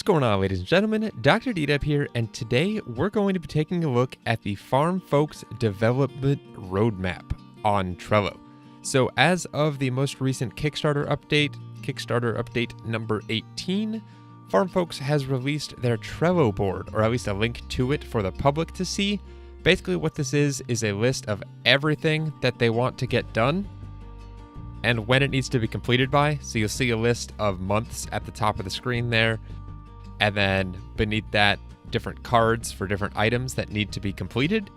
What's going on, ladies and gentlemen? DoctorDDub here, and today we're going to be taking a look at the Farm Folks development roadmap on Trello. So as of the most recent Kickstarter update number 18, Farm Folks has released their Trello board, or at least a link to it for the public to see. Basically what this is a list of everything that they want to get done and when it needs to be completed by. So you'll see a list of months at the top of the screen there, and then beneath that, different cards for different items that need to be completed.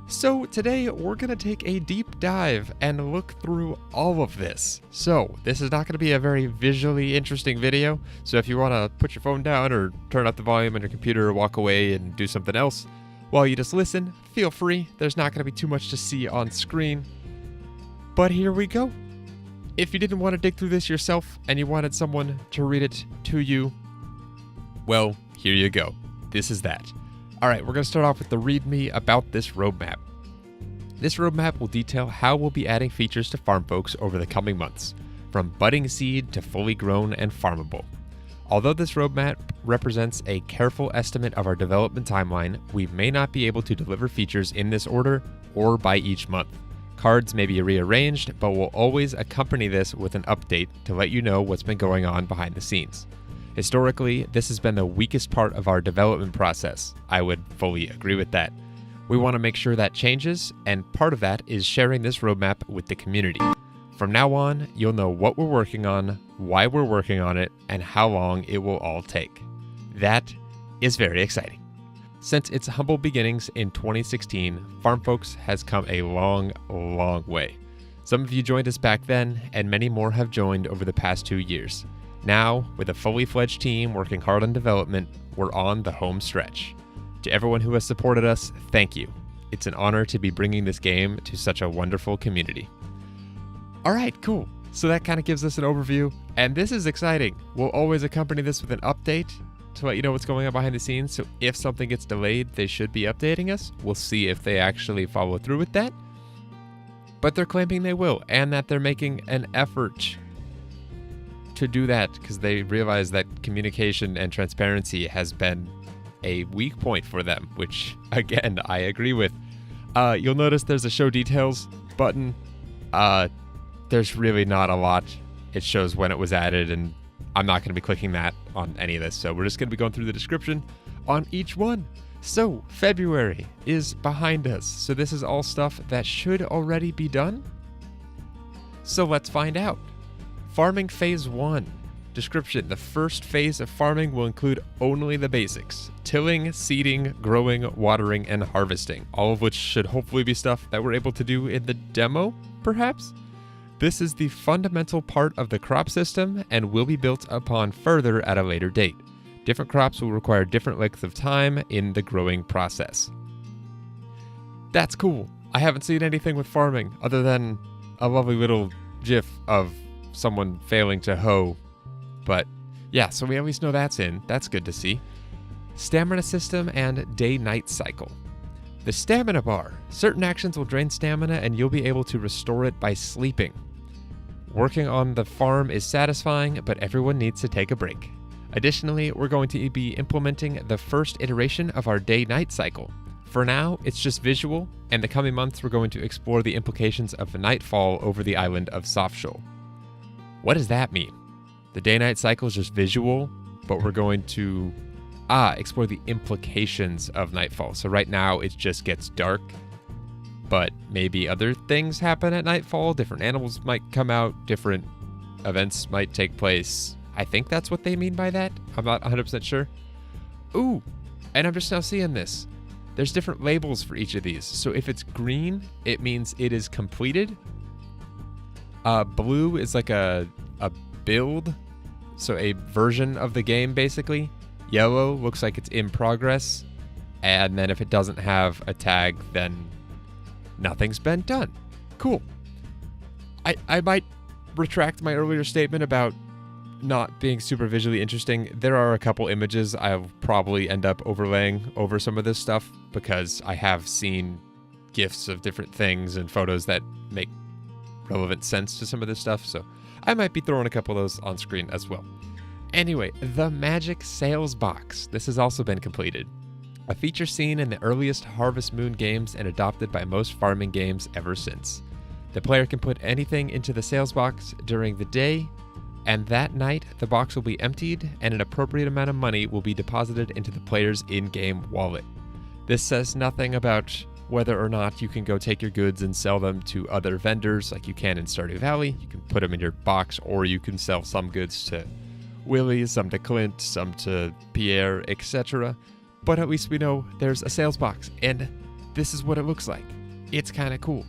So today we're going to take a deep dive and look through all of this. So this is not going to be a very visually interesting video, so if you want to put your phone down or turn up the volume on your computer or walk away and do something else while you just listen, feel free. There's not going to be too much to see on screen. But here we go. If you didn't want to dig through this yourself and you wanted someone to read it to you, well, here you go. This is that. All right, we're going to start off with the README about this roadmap. This roadmap will detail how we'll be adding features to Farm Folks over the coming months, from budding seed to fully grown and farmable. Although this roadmap represents a careful estimate of our development timeline, we may not be able to deliver features in this order or by each month. Cards may be rearranged, but we'll always accompany this with an update to let you know what's been going on behind the scenes. Historically, this has been the weakest part of our development process. I would fully agree with that. We want to make sure that changes, and part of that is sharing this roadmap with the community. From now on, you'll know what we're working on, why we're working on it, and how long it will all take. That is very exciting. Since its humble beginnings in 2016, Farm Folks has come a long, long way. Some of you joined us back then, and many more have joined over the past 2 years. Now, with a fully fledged team working hard on development, we're on the home stretch. To everyone who has supported us, thank you. It's an honor to be bringing this game to such a wonderful community. All right, cool. So that kind of gives us an overview, and this is exciting. We'll always accompany this with an update to let you know what's going on behind the scenes, so if something gets delayed, they should be updating us. We'll see if they actually follow through with that. But they're claiming they will, and that they're making an effort to do that because they realize that communication and transparency has been a weak point for them, which, again, I agree with. You'll notice there's a show details button. There's really not a lot. It shows when it was added, and I'm not going to be clicking that on any of this, so we're just going to be going through the description on each one. So, February is behind us, so this is all stuff that should already be done. So let's find out. Farming Phase 1. Description: the first phase of farming will include only the basics: tilling, seeding, growing, watering, and harvesting, all of which should hopefully be stuff that we're able to do in the demo, perhaps? This is the fundamental part of the crop system and will be built upon further at a later date. Different crops will require different lengths of time in the growing process. That's cool. I haven't seen anything with farming other than a lovely little gif of someone failing to hoe. But yeah, so we at least know that's in. That's good to see. Stamina system and day-night cycle. The stamina bar. Certain actions will drain stamina and you'll be able to restore it by sleeping. Working on the farm is satisfying, but everyone needs to take a break. Additionally, we're going to be implementing the first iteration of our day-night cycle. For now, it's just visual, and the coming months we're going to explore the implications of nightfall over the island of Softshore. What does that mean? The day-night cycle is just visual, but we're going to explore the implications of nightfall. So right now it just gets dark, but maybe other things happen at nightfall. Different animals might come out, different events might take place. I think that's what they mean by that. I'm not 100% sure. Ooh, and I'm just now seeing this. There's different labels for each of these. So if it's green, it means it is completed. Blue is like a build, so a version of the game basically. Yellow looks like it's in progress, and then if it doesn't have a tag, then nothing's been done. Cool. I might retract my earlier statement about not being super visually interesting. There are a couple images I'll probably end up overlaying over some of this stuff because I have seen GIFs of different things and photos that make relevant sense to some of this stuff, so I might be throwing a couple of those on screen as well. Anyway, the Magic Sales Box. This has also been completed. A feature seen in the earliest Harvest Moon games and adopted by most farming games ever since. The player can put anything into the sales box during the day, and that night the box will be emptied and an appropriate amount of money will be deposited into the player's in-game wallet. This says nothing about whether or not you can go take your goods and sell them to other vendors like you can in Stardew Valley. You can put them in your box, or you can sell some goods to Willie, some to Clint, some to Pierre, etc. But at least we know there's a sales box, and this is what it looks like. It's kind of cool.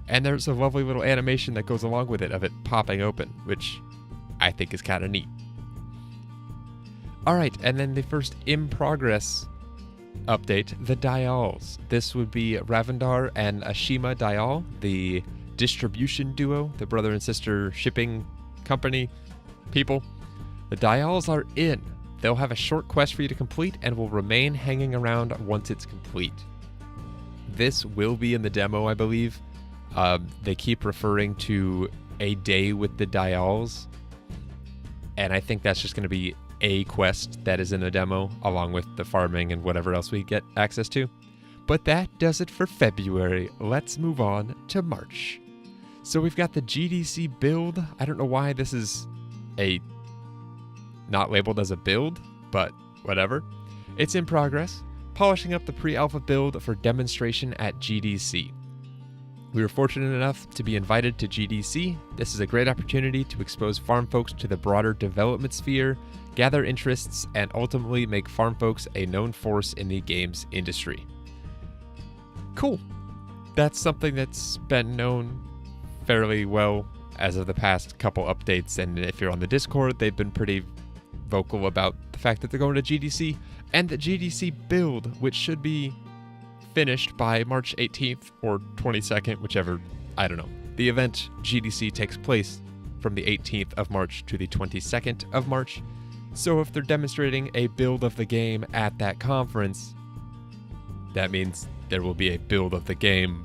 And there's a lovely little animation that goes along with it of it popping open, which I think is kind of neat. Alright, and then the first in progress update, the Dials. This would be Ravendar and Ashima Dial, the distribution duo, the brother and sister shipping company people. The Dials are in. They'll have a short quest for you to complete and will remain hanging around once it's complete. This will be in the demo, I believe. They keep referring to a day with the Dials, and I think that's just going to be a quest that is in the demo, along with the farming and whatever else we get access to. But that does it for February. Let's move on to March. So we've got the GDC build. I don't know why this is not labeled as a build, but whatever. It's in progress, polishing up the pre-alpha build for demonstration at GDC. We were fortunate enough to be invited to GDC. This is a great opportunity to expose Farm Folks to the broader development sphere, gather interests, and ultimately make Farm Folks a known force in the games industry. Cool. That's something that's been known fairly well as of the past couple updates, and if you're on the Discord, they've been pretty vocal about the fact that they're going to GDC, and the GDC build, which should be finished by March 18th or 22nd, whichever, I don't know. The event GDC takes place from the 18th of March to the 22nd of March, so if they're demonstrating a build of the game at that conference, that means there will be a build of the game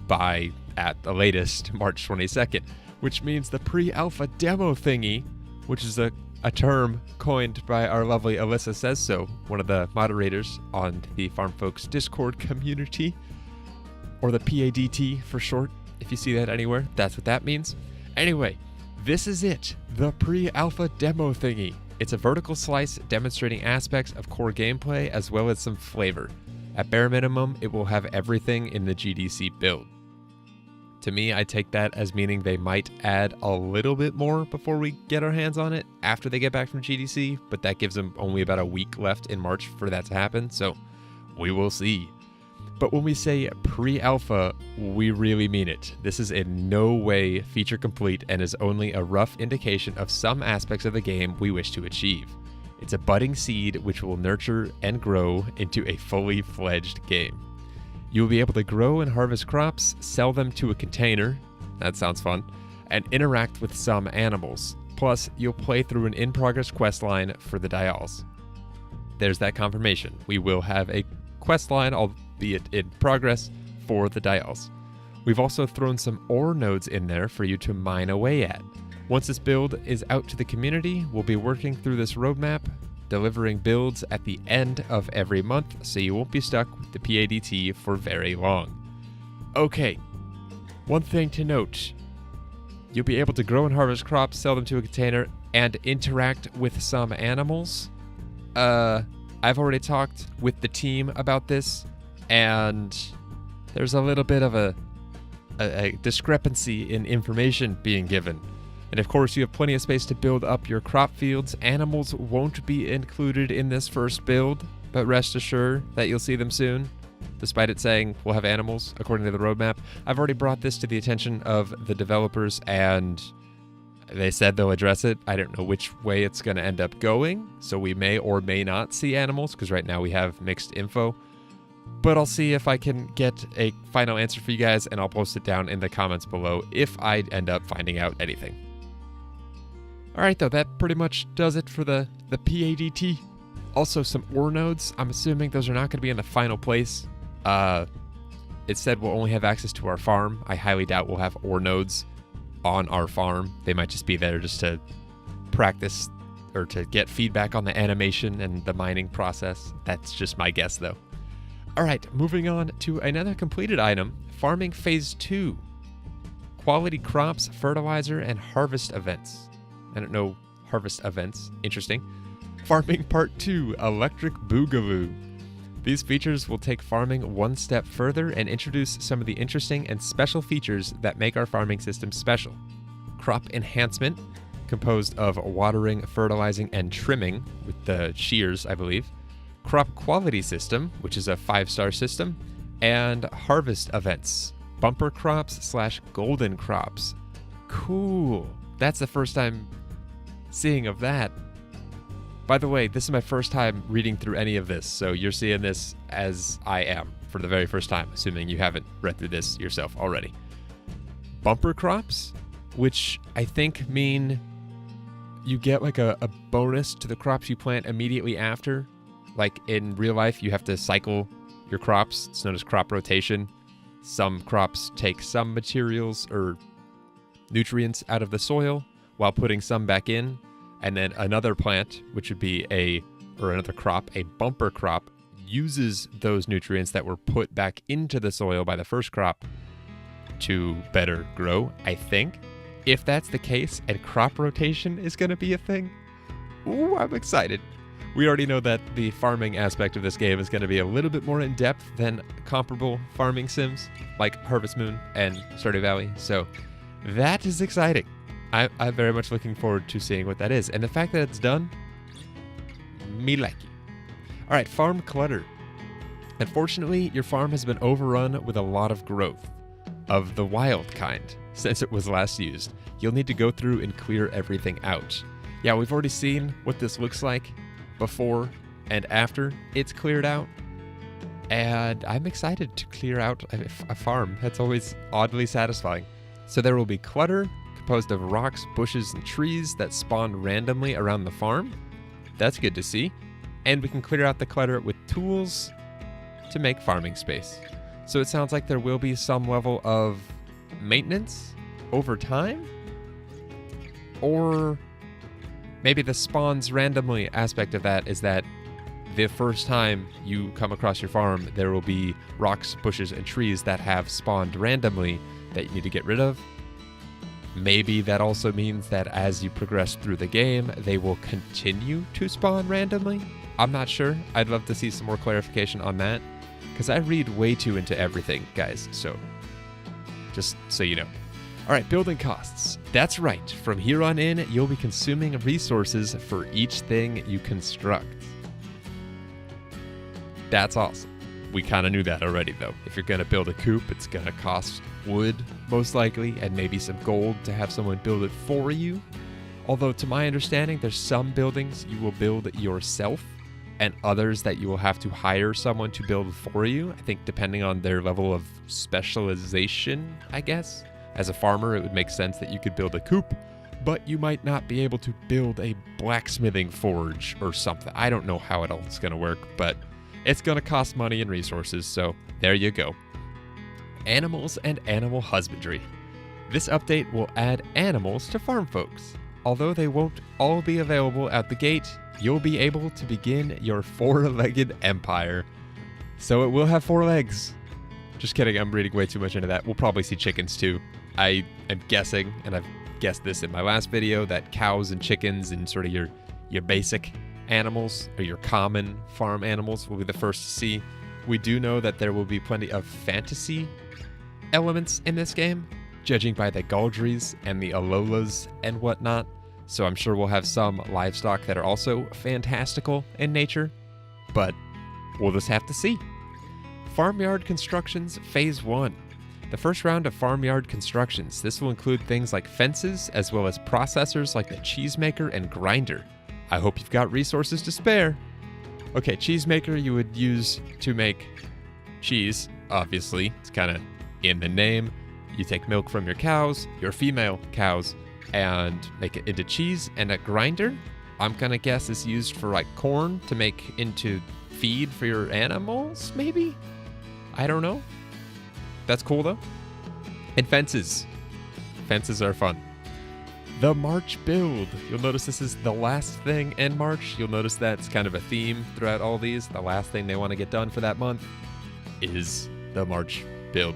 by, at the latest, March 22nd, which means the pre-alpha demo thingy, which is a term coined by our lovely Alyssa Says So, one of the moderators on the Farm Folks Discord community, or the PADT for short. If you see that anywhere, that's what that means. Anyway, this is it, the pre-alpha demo thingy. It's a vertical slice demonstrating aspects of core gameplay as well as some flavor. At bare minimum, it will have everything in the GDC build. To me, I take that as meaning they might add a little bit more before we get our hands on it after they get back from GDC, but that gives them only about a week left in March for that to happen, so we will see. But when we say pre-alpha, we really mean it. This is in no way feature complete and is only a rough indication of some aspects of the game we wish to achieve. It's a budding seed which will nurture and grow into a fully fledged game. You will be able to grow and harvest crops, sell them to a container, that sounds fun, and interact with some animals. Plus, you'll play through an in-progress quest line for the Dials. There's that confirmation. We will have a quest line, albeit in progress, for the Dials. We've also thrown some ore nodes in there for you to mine away at. Once this build is out to the community, we'll be working through this roadmap, delivering builds at the end of every month, so you won't be stuck with the PADT for very long. Okay, one thing to note. You'll be able to grow and harvest crops, sell them to a container, and interact with some animals. I've already talked with the team about this, and there's a little bit of a discrepancy in information being given. And of course, you have plenty of space to build up your crop fields. Animals won't be included in this first build, but rest assured that you'll see them soon, despite it saying we'll have animals according to the roadmap. I've already brought this to the attention of the developers, and they said they'll address it. I don't know which way it's going to end up going, so we may or may not see animals, because right now we have mixed info. But I'll see if I can get a final answer for you guys, and I'll post it down in the comments below if I end up finding out anything. Alright though, that pretty much does it for the PADT. Also some ore nodes. I'm assuming those are not going to be in the final place. It said we'll only have access to our farm. I highly doubt we'll have ore nodes on our farm. They might just be there just to practice or to get feedback on the animation and the mining process. That's just my guess though. All right, moving on to another completed item, farming phase 2. Quality crops, fertilizer, and harvest events. I don't know, harvest events, interesting. Farming part 2, electric boogaloo. These features will take farming one step further and introduce some of the interesting and special features that make our farming system special. Crop enhancement, composed of watering, fertilizing, and trimming with the shears, I believe. Crop quality system, which is a 5-star system. And harvest events, bumper crops / golden crops. Cool. That's the first time seeing of that. By the way, this is my first time reading through any of this, so you're seeing this as I am for the very first time, assuming you haven't read through this yourself already. Bumper crops, which I think mean you get like a bonus to the crops you plant immediately after. Like in real life, you have to cycle your crops. It's known as crop rotation. Some crops take some materials or nutrients out of the soil while putting some back in. And then another plant, which would be another crop, a bumper crop, uses those nutrients that were put back into the soil by the first crop to better grow, I think. If that's the case and crop rotation is going to be a thing, ooh, I'm excited. We already know that the farming aspect of this game is going to be a little bit more in-depth than comparable farming sims like Harvest Moon and Stardew Valley, so that is exciting. I'm very much looking forward to seeing what that is. And the fact that it's done, me like it. All right, farm clutter. Unfortunately, your farm has been overrun with a lot of growth of the wild kind since it was last used. You'll need to go through and clear everything out. Yeah, we've already seen what this looks like before and after it's cleared out. And I'm excited to clear out a farm. That's always oddly satisfying. So there will be clutter, composed of rocks, bushes, and trees that spawn randomly around the farm. That's good to see. And we can clear out the clutter with tools to make farming space. So it sounds like there will be some level of maintenance over time. Or maybe the spawns randomly aspect of that is that the first time you come across your farm, there will be rocks, bushes, and trees that have spawned randomly that you need to get rid of. Maybe that also means that as you progress through the game, they will continue to spawn randomly. I'm not sure. I'd love to see some more clarification on that, because I read way too into everything, guys, so just so you know. All right, building costs. That's right. From here on in, you'll be consuming resources for each thing you construct. That's awesome. We kind of knew that already, though. If you're going to build a coop, it's going to cost wood, most likely, and maybe some gold to have someone build it for you. Although, to my understanding, there's some buildings you will build yourself, and others that you will have to hire someone to build for you. I think depending on their level of specialization, I guess. As a farmer, it would make sense that you could build a coop, but you might not be able to build a blacksmithing forge or something. I don't know how it all is going to work, but it's going to cost money and resources, so there you go. Animals and animal husbandry. This update will add animals to Farm Folks. Although they won't all be available at the gate, you'll be able to begin your 4-legged empire. So it will have 4 legs. Just kidding, I'm reading way too much into that. We'll probably see chickens too. I am guessing, and I've guessed this in my last video, that cows and chickens and sort of your basic animals, or your common farm animals, will be the first to see. We do know that there will be plenty of fantasy elements in this game, judging by the Galdries and the Alolas and whatnot. So I'm sure we'll have some livestock that are also fantastical in nature, but we'll just have to see. Farmyard Constructions Phase 1. The first round of farmyard constructions. This will include things like fences, as well as processors like the cheesemaker and grinder. I hope you've got resources to spare. Okay, cheesemaker you would use to make cheese, obviously. It's kind of in the name. You take milk from your cows, your female cows, and make it into cheese. And a grinder, I'm gonna guess, is used for like corn to make into feed for your animals, maybe? I don't know. That's cool though. And fences. Fences are fun. the March build. You'll notice this is the last thing in March. You'll notice that's kind of a theme throughout all these. The last thing they want to get done for that month is the March build.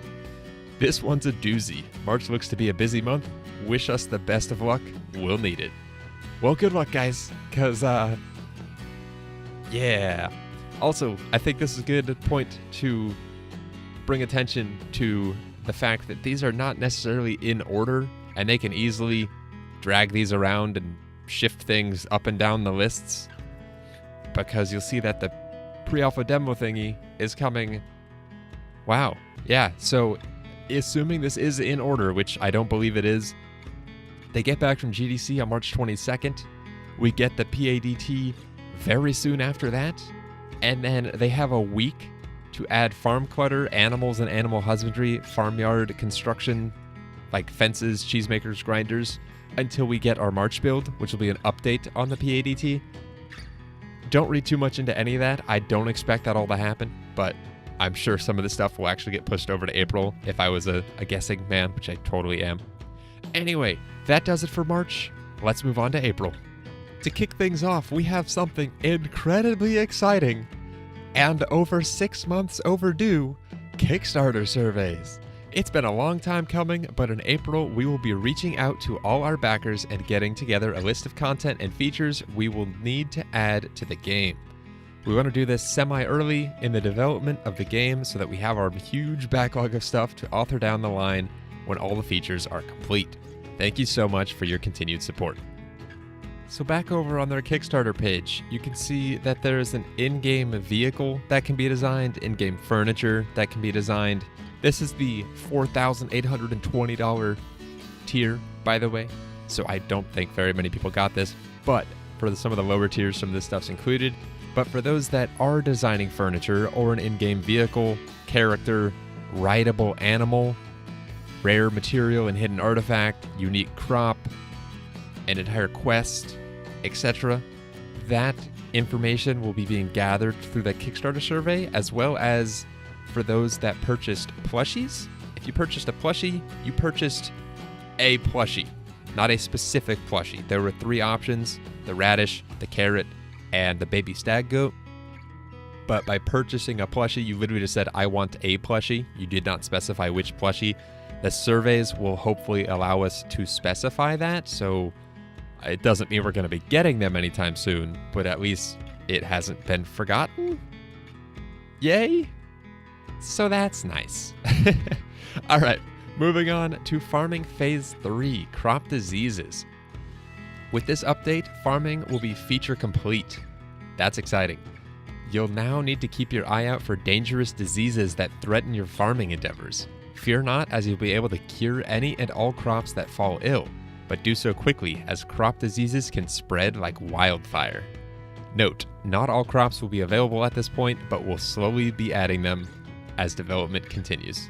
This one's a doozy. March looks to be a busy month. Wish us the best of luck. We'll need it. Well, good luck, guys, because, yeah. Also, I think this is a good point to bring attention to the fact that these are not necessarily in order, and they can easily drag these around and shift things up and down the lists, because you'll see that the pre-alpha demo thingy is coming. Wow. Yeah, so assuming this is in order, which I don't believe it is, they get back from GDC on March 22nd. We get the PADT very soon after that, and then they have a week to add farm clutter, animals and animal husbandry, farmyard construction, like fences, cheesemakers, grinders, until we get our March build, which will be an update on the PADT. Don't read too much into any of that. I don't expect that all to happen, but I'm sure some of the stuff will actually get pushed over to April if I was a guessing man, which I totally am. Anyway, that does it for March. Let's move on to April. To kick things off, we have something incredibly exciting and over 6 months overdue: Kickstarter surveys. It's been a long time coming, but in April, we will be reaching out to all our backers and getting together a list of content and features we will need to add to the game. We want to do this semi-early in the development of the game so that we have our huge backlog of stuff to author down the line when all the features are complete. Thank you so much for your continued support. So back over on their Kickstarter page, you can see that there is an in-game vehicle that can be designed, in-game furniture that can be designed. This is the $4,820 tier, by the way, so I don't think very many people got this, but for some of the lower tiers, some of this stuff's included. But for those that are designing furniture or an in-game vehicle, character, rideable animal, rare material and hidden artifact, unique crop, an entire quest, etc., that information will be being gathered through the Kickstarter survey, as well as for those that purchased plushies. If you purchased a plushie, you purchased a plushie, not a specific plushie. There were 3 options: the radish, the carrot, and the baby stag goat. But by purchasing a plushie, you literally just said, I want a plushie. You did not specify which plushie. The surveys will hopefully allow us to specify that, so it doesn't mean we're going to be getting them anytime soon, but at least it hasn't been forgotten. Yay! So that's nice. All right, moving on to Farming Phase 3, Crop Diseases. With this update, farming will be feature complete. That's exciting. You'll now need to keep your eye out for dangerous diseases that threaten your farming endeavors. Fear not, as you'll be able to cure any and all crops that fall ill, but do so quickly, as crop diseases can spread like wildfire. Note, not all crops will be available at this point, but we'll slowly be adding them as development continues.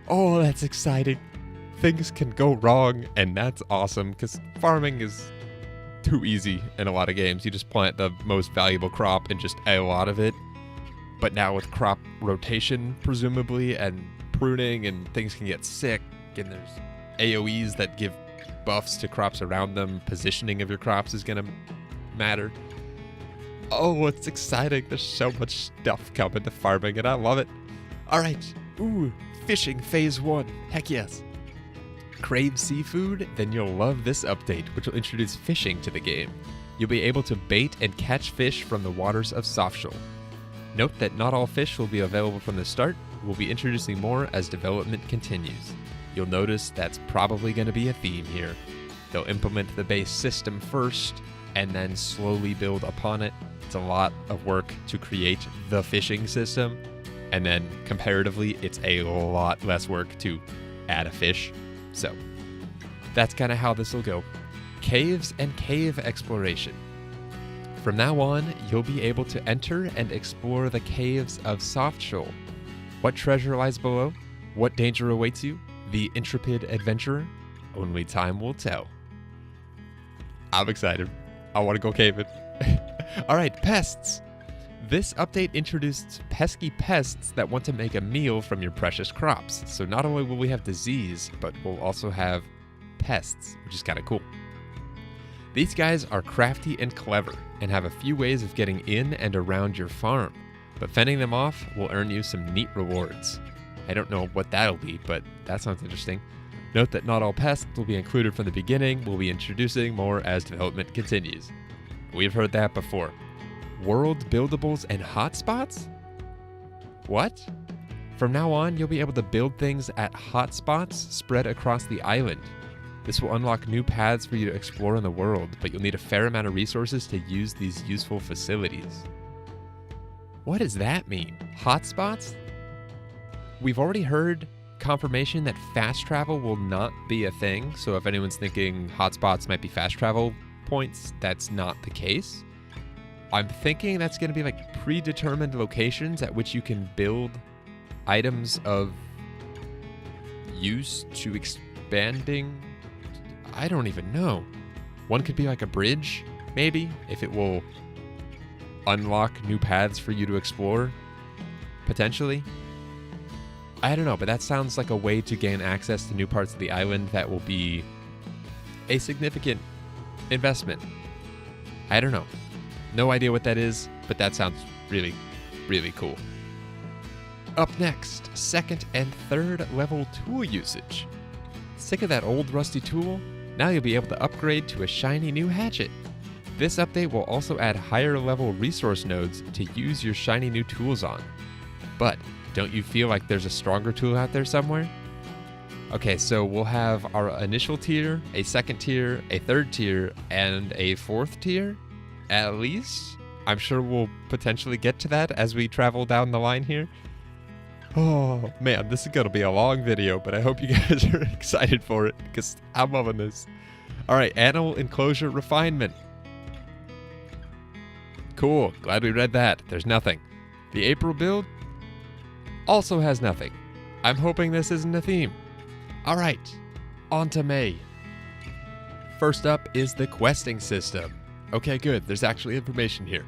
Oh, that's exciting. Things can go wrong, and that's awesome, because farming is too easy in a lot of games. You just plant the most valuable crop and just a lot of it. But now with crop rotation, presumably, and pruning, and things can get sick, and there's AoEs that give buffs to crops around them. Positioning of your crops is going to matter. Oh, it's exciting. There's so much stuff coming to farming, and I love it. All right. Ooh, fishing phase 1. Heck yes. Crave seafood? Then you'll love this update, which will introduce fishing to the game. You'll be able to bait and catch fish from the waters of Softshore. Note that not all fish will be available from the start. We'll be introducing more as development continues. You'll notice that's probably going to be a theme here. They'll implement the base system first, and then slowly build upon it. It's a lot of work to create the fishing system, and then comparatively, it's a lot less work to add a fish. So that's kind of how this will go. Caves and cave exploration. From now on, you'll be able to enter and explore the caves of Softshore. What treasure lies below? What danger awaits you? The intrepid adventurer? Only time will tell. I'm excited. I want to go caving. All right, pests. This update introduced pesky pests that want to make a meal from your precious crops. So not only will we have disease, but we'll also have pests, which is kind of cool. These guys are crafty and clever and have a few ways of getting in and around your farm, but fending them off will earn you some neat rewards. I don't know what that'll be, but that sounds interesting. Note that not all pests will be included from the beginning. We'll be introducing more as development continues. We've heard that before. World buildables and hotspots? What? From now on, you'll be able to build things at hotspots spread across the island. This will unlock new paths for you to explore in the world, but you'll need a fair amount of resources to use these useful facilities. What does that mean? Hotspots? We've already heard confirmation that fast travel will not be a thing, so if anyone's thinking hotspots might be fast travel points, that's not the case. I'm thinking that's going to be like predetermined locations at which you can build items of use to expanding. I don't even know. One could be like a bridge, maybe, if it will unlock new paths for you to explore, potentially. I don't know, but that sounds like a way to gain access to new parts of the island that will be a significant investment. I don't know. No idea what that is, but that sounds really, really cool. Up next, second and third level tool usage. Sick of that old rusty tool? Now you'll be able to upgrade to a shiny new hatchet. This update will also add higher level resource nodes to use your shiny new tools on. But don't you feel like there's a stronger tool out there somewhere? Okay, so we'll have our initial tier, a second tier, a third tier, and a fourth tier, at least. I'm sure we'll potentially get to that as we travel down the line here. Oh man, this is gonna be a long video, but I hope you guys are excited for it because I'm loving this. All right, animal enclosure refinement. Cool, glad we read that. There's nothing. The April build also has nothing. I'm hoping this isn't a theme. All right, on to May. First up is the questing system. Okay, good, there's actually information here.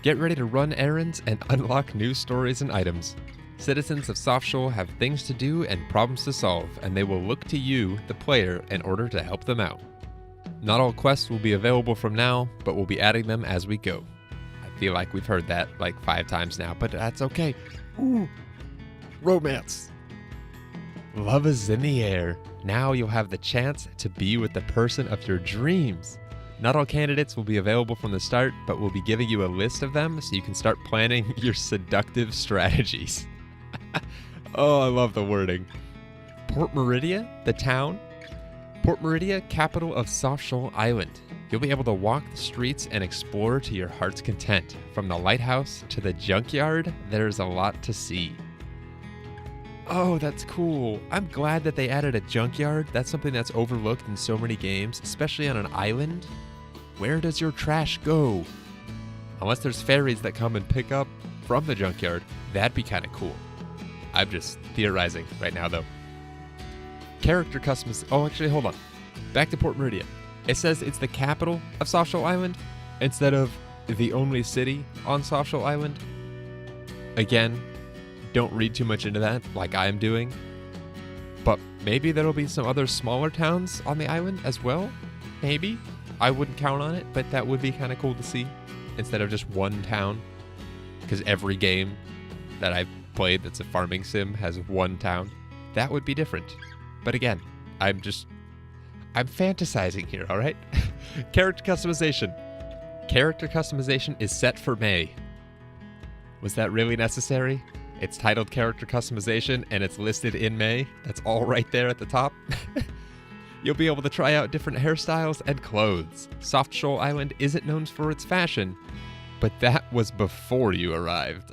Get ready to run errands and unlock new stories and items. Citizens of Soft Shoal have things to do and problems to solve, and they will look to you, the player, in order to help them out. Not all quests will be available from now, but we'll be adding them as we go. I feel like we've heard that like 5 times now, but that's okay. Ooh, romance. Love is in the air. Now you'll have the chance to be with the person of your dreams. Not all candidates will be available from the start, but we'll be giving you a list of them so you can start planning your seductive strategies. Oh, I love the wording. Port Meridia, the town. Port Meridia, capital of Soft Shoal Island. You'll be able to walk the streets and explore to your heart's content. From the lighthouse to the junkyard, there's a lot to see. Oh, that's cool. I'm glad that they added a junkyard. That's something that's overlooked in so many games, especially on an island. Where does your trash go? Unless there's ferries that come and pick up from the junkyard, that'd be kind of cool. I'm just theorizing right now, though. Character customization. Oh, actually, hold on. Back to Port Meridia. It says it's the capital of Soft Shoal Island instead of the only city on Soft Shoal Island. Again, don't read too much into that like I am doing. But maybe there'll be some other smaller towns on the island as well. Maybe. I wouldn't count on it, but that would be kind of cool to see instead of just one town. Because every game that I've played that's a farming sim has one town. That would be different. But again, I'm fantasizing here, all right? Character customization. Character customization is set for May. Was that really necessary? It's titled Character Customization and it's listed in May. That's all right there at the top. You'll be able to try out different hairstyles and clothes. Soft Shoal Island isn't known for its fashion, but that was before you arrived.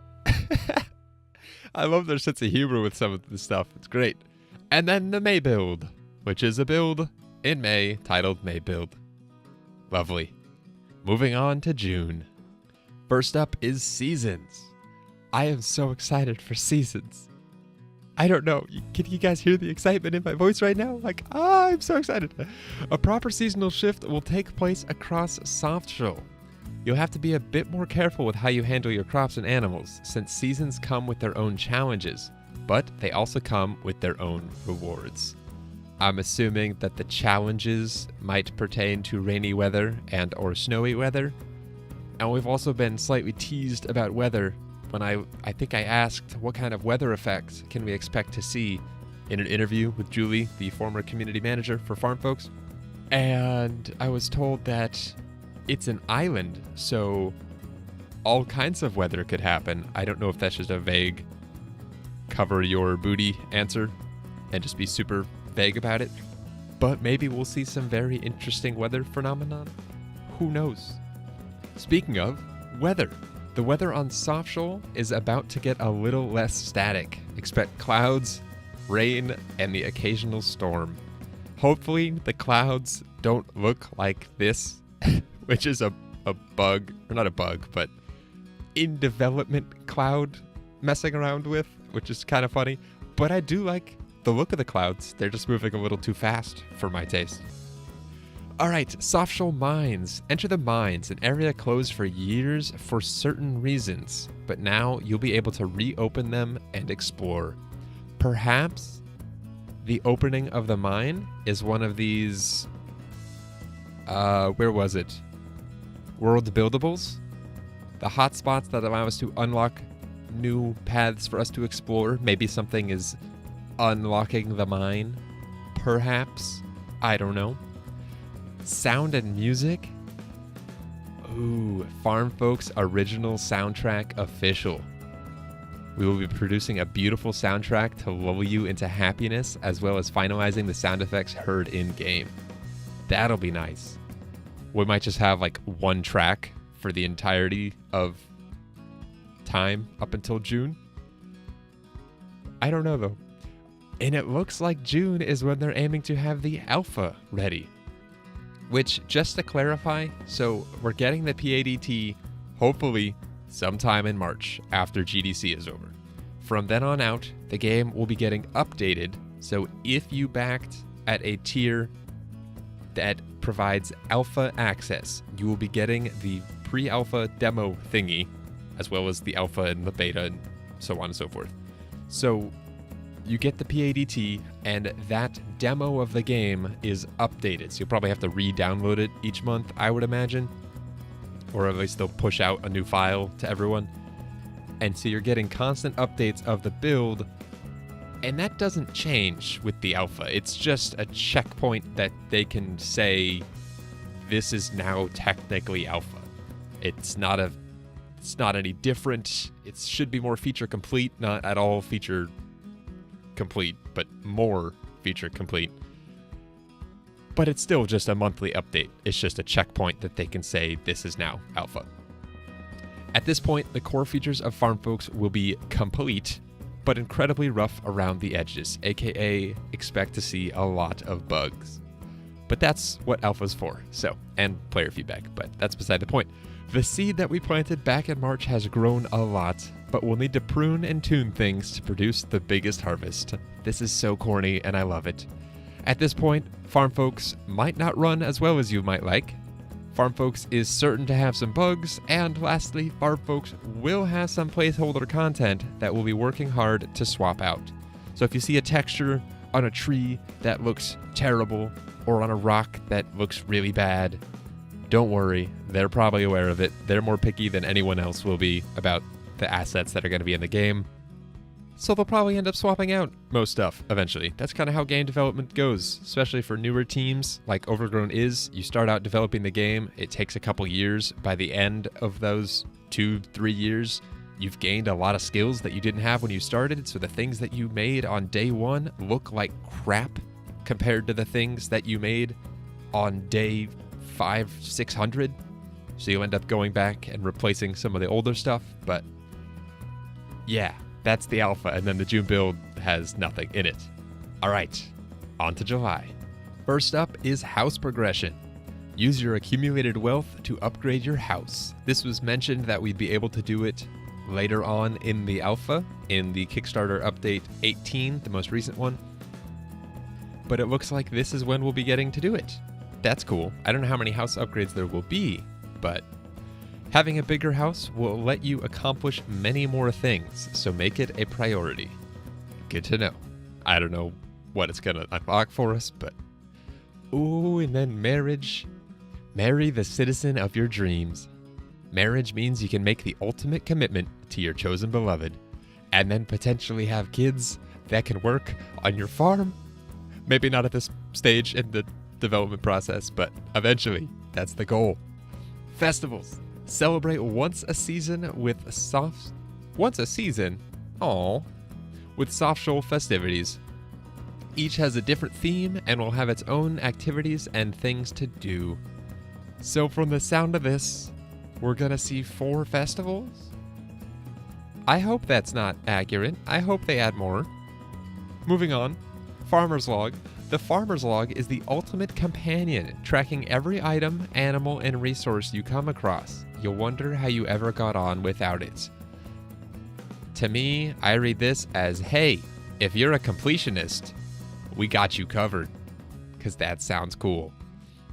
I love their sense of humor with some of this stuff. It's great. And then the May build, which is a build in May titled May Build. Lovely. Moving on to June. First up is Seasons. I am so excited for Seasons. I don't know. Can you guys hear the excitement in my voice right now? Like, I'm so excited. A proper seasonal shift will take place across Soft Shoal. You'll have to be a bit more careful with how you handle your crops and animals, since seasons come with their own challenges, but they also come with their own rewards. I'm assuming that the challenges might pertain to rainy weather and or snowy weather. And we've also been slightly teased about weather when I think I asked what kind of weather effects can we expect to see in an interview with Julie, the former community manager for Farm Folks. And I was told that it's an island, so all kinds of weather could happen. I don't know if that's just a vague cover your booty answer and just be super vague about it, but maybe we'll see some very interesting weather phenomenon. Who knows? Speaking of weather, the weather on Soft Shoal is about to get a little less static. Expect clouds, rain, and the occasional storm. Hopefully the clouds don't look like this, which is a bug, or not a bug, but in development cloud messing around with, which is kind of funny. But I do like the look of the clouds. They're just moving a little too fast for my taste. All right, Soft Shoal Mines. Enter the mines, an area closed for years for certain reasons, but now you'll be able to reopen them and explore. Perhaps the opening of the mine is one of these, where was it? World buildables? The hotspots that allow us to unlock new paths for us to explore. Maybe something is unlocking the mine. Perhaps. I don't know. Sound and music. Ooh, Farm Folks original soundtrack official. We will be producing a beautiful soundtrack to lull you into happiness, as well as finalizing the sound effects heard in-game. That'll be nice. We might just have like one track for the entirety of time up until June. I don't know though. And it looks like June is when they're aiming to have the alpha ready. Which, just to clarify, so we're getting the PADT hopefully sometime in March after GDC is over. From then on out, the game will be getting updated, so if you backed at a tier that provides alpha access, you will be getting the pre-alpha demo thingy, as well as the alpha and the beta and so on and so forth. So you get the PADT, and that demo of the game is updated. So you'll probably have to re-download it each month, I would imagine. Or at least they'll push out a new file to everyone. And so you're getting constant updates of the build, and that doesn't change with the alpha. It's just a checkpoint that they can say, this is now technically alpha. It's not any different. It should be more feature complete, not at all feature complete, but more feature complete. But it's still just a monthly update. It's just a checkpoint that they can say this is now alpha. At this point, the core features of Farm Folks will be complete, but incredibly rough around the edges, aka expect to see a lot of bugs. But that's what alpha's for, and player feedback, but that's beside the point. The seed that we planted back in March has grown a lot, but we'll need to prune and tune things to produce the biggest harvest. This is so corny, and I love it. At this point, Farm Folks might not run as well as you might like. Farm Folks is certain to have some bugs, and lastly, Farm Folks will have some placeholder content that we'll be working hard to swap out. So if you see a texture on a tree that looks terrible, or on a rock that looks really bad, don't worry, they're probably aware of it. They're more picky than anyone else will be about the assets that are going to be in the game. So they'll probably end up swapping out most stuff eventually. That's kind of how game development goes, especially for newer teams like Overgrown is. You start out developing the game, it takes a couple years. By the end of those 2-3 years, you've gained a lot of skills that you didn't have when you started, so the things that you made on day one look like crap compared to the things that you made on day 500-600. So you'll end up going back and replacing some of the older stuff, but yeah, that's the alpha, and then the June build has nothing in it. All right, on to July. First up is house progression. Use your accumulated wealth to upgrade your house. This was mentioned that we'd be able to do it later on in the alpha, in the Kickstarter update 18, the most recent one. But it looks like this is when we'll be getting to do it. That's cool. I don't know how many house upgrades there will be, but having a bigger house will let you accomplish many more things, so make it a priority. Good to know. I don't know what it's gonna unlock for us, but ooh, and then marriage. Marry the citizen of your dreams. Marriage means you can make the ultimate commitment to your chosen beloved, and then potentially have kids that can work on your farm. Maybe not at this stage in the development process, but eventually, that's the goal. Festivals. Celebrate once a season with soft shoal festivities. Each has a different theme and will have its own activities and things to do. So from the sound of this, we're gonna see 4 festivals? I hope that's not accurate. I hope they add more. Moving on, Farmer's Log. The Farmer's Log is the ultimate companion, tracking every item, animal, and resource you come across. You'll wonder how you ever got on without it. To me, I read this as, hey, if you're a completionist, we got you covered, because that sounds cool.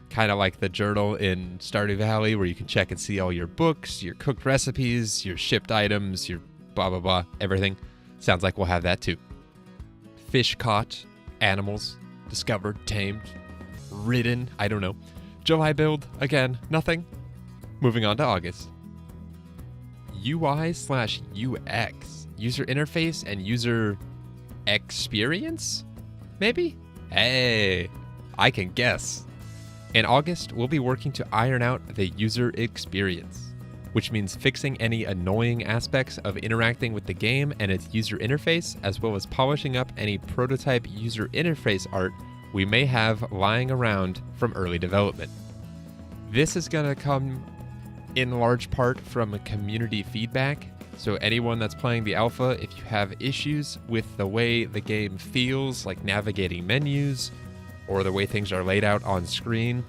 Kind of like the journal in Stardew Valley, where you can check and see all your books, your cooked recipes, your shipped items, your blah, blah, blah, everything. Sounds like we'll have that too. Fish caught, animals discovered, tamed, ridden, I don't know. July build, again, nothing. Moving on to August. UI/UX, user interface and user experience? Maybe? Hey, I can guess. In August, we'll be working to iron out the user experience, which means fixing any annoying aspects of interacting with the game and its user interface, as well as polishing up any prototype user interface art we may have lying around from early development. This is going to come in large part from community feedback, so anyone that's playing the alpha, if you have issues with the way the game feels, like navigating menus, or the way things are laid out on screen,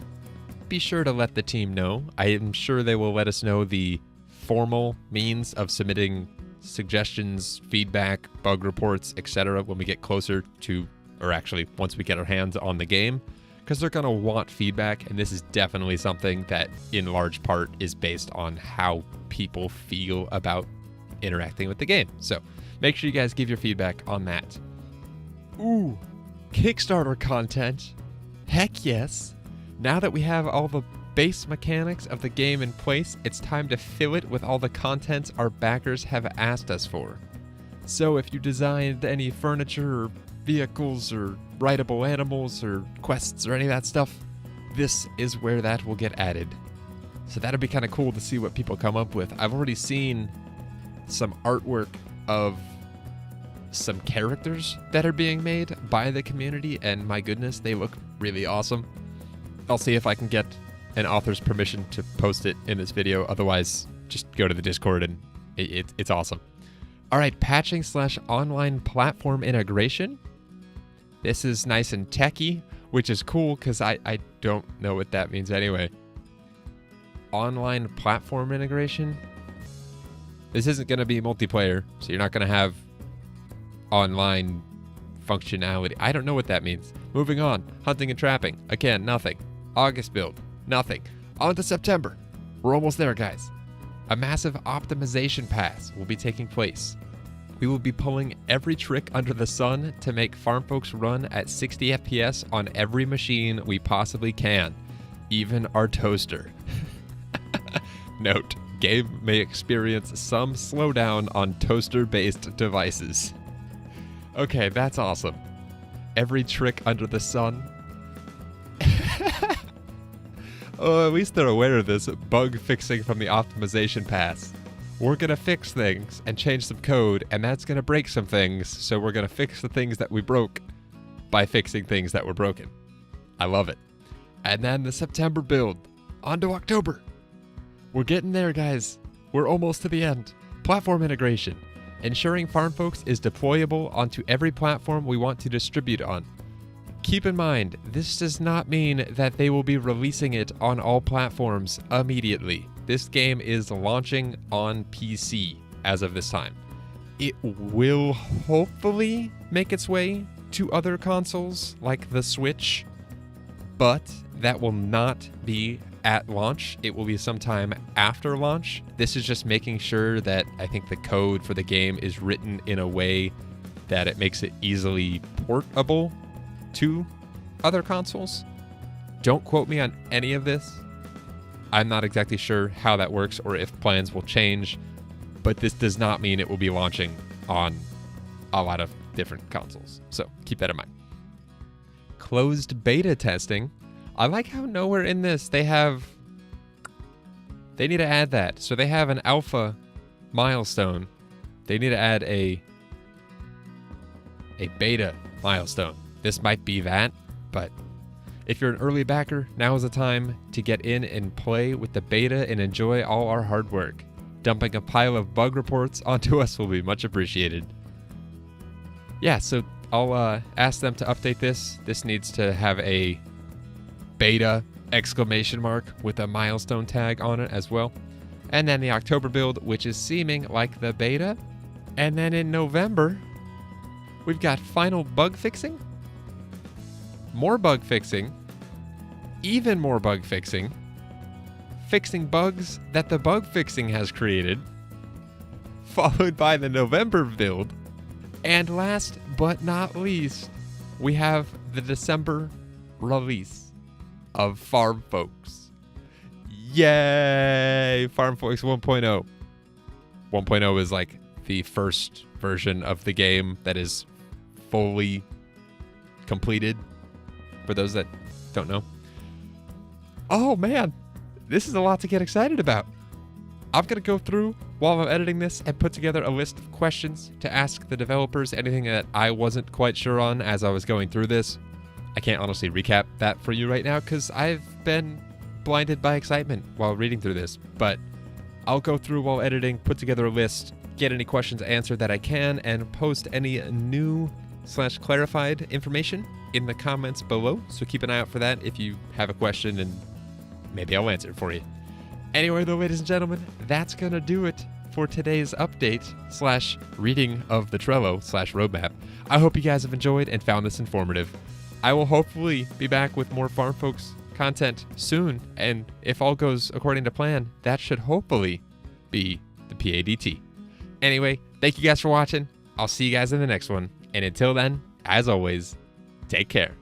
be sure to let the team know. I am sure they will let us know the formal means of submitting suggestions, feedback, bug reports, etc. when we get closer to, or actually once we get our hands on the game, because they're going to want feedback, and this is definitely something that in large part is based on how people feel about interacting with the game. So make sure you guys give your feedback on that. Ooh, Kickstarter content. Heck yes. Now that we have all the base mechanics of the game in place, it's time to fill it with all the content our backers have asked us for. So if you designed any furniture or vehicles or rideable animals or quests or any of that stuff, this is where that will get added. So that'd be kind of cool to see what people come up with. I've already seen some artwork of some characters that are being made by the community, and my goodness, they look really awesome. I'll see if I can get an author's permission to post it in this video. Otherwise, just go to the Discord and it's awesome. All right, patching/online platform integration. This is nice and techy, which is cool because I don't know what that means anyway. Online platform integration. This isn't going to be multiplayer, so you're not going to have online functionality. I don't know what that means. Moving on. Hunting and trapping. Again, nothing. August build. Nothing. On to September. We're almost there, guys. A massive optimization pass will be taking place. We will be pulling every trick under the sun to make Farm Folks run at 60 FPS on every machine we possibly can, even our toaster. Note, game may experience some slowdown on toaster-based devices. Okay, that's awesome. Every trick under the sun. Oh, at least they're aware of this bug fixing from the optimization pass. We're going to fix things and change some code, and that's going to break some things, so we're going to fix the things that we broke by fixing things that were broken. I love it. And then the September build. On to October. We're getting there, guys. We're almost to the end. Platform integration. Ensuring Farm Folks is deployable onto every platform we want to distribute on. Keep in mind, this does not mean that they will be releasing it on all platforms immediately. This game is launching on PC as of this time. It will hopefully make its way to other consoles like the Switch, but that will not be at launch. It will be sometime after launch. This is just making sure that I think the code for the game is written in a way that it makes it easily portable 2 other consoles. Don't quote me on any of this. I'm not exactly sure how that works or if plans will change, but this does not mean it will be launching on a lot of different consoles. So keep that in mind. Closed beta testing. I like how nowhere in this they need to add that. So they have an alpha milestone. They need to add a beta milestone. This might be that, but if you're an early backer, now is the time to get in and play with the beta and enjoy all our hard work. Dumping a pile of bug reports onto us will be much appreciated. Yeah, so I'll ask them to update this. This needs to have a beta exclamation mark with a milestone tag on it as well. And then the October build, which is seeming like the beta. And then in November, we've got final bug fixing, more bug fixing, even more bug fixing, fixing bugs that the bug fixing has created, followed by the November build, and last but not least, we have the December release of Farm Folks. Yay! Farm Folks 1.0. 1.0 is like the first version of the game that is fully completed, for those that don't know. Oh man, this is a lot to get excited about. I'm going to go through while I'm editing this and put together a list of questions to ask the developers, anything that I wasn't quite sure on as I was going through this. I can't honestly recap that for you right now because I've been blinded by excitement while reading through this, but I'll go through while editing, put together a list, get any questions answered that I can, and post any new/clarified information in the comments below. So keep an eye out for that if you have a question, and maybe I'll answer it for you. Anyway, though, ladies and gentlemen, that's going to do it for today's update/reading of the Trello/roadmap. I hope you guys have enjoyed and found this informative. I will hopefully be back with more Farm Folks content soon, and if all goes according to plan, that should hopefully be the PADT. Anyway, thank you guys for watching. I'll see you guys in the next one, and until then, as always, take care.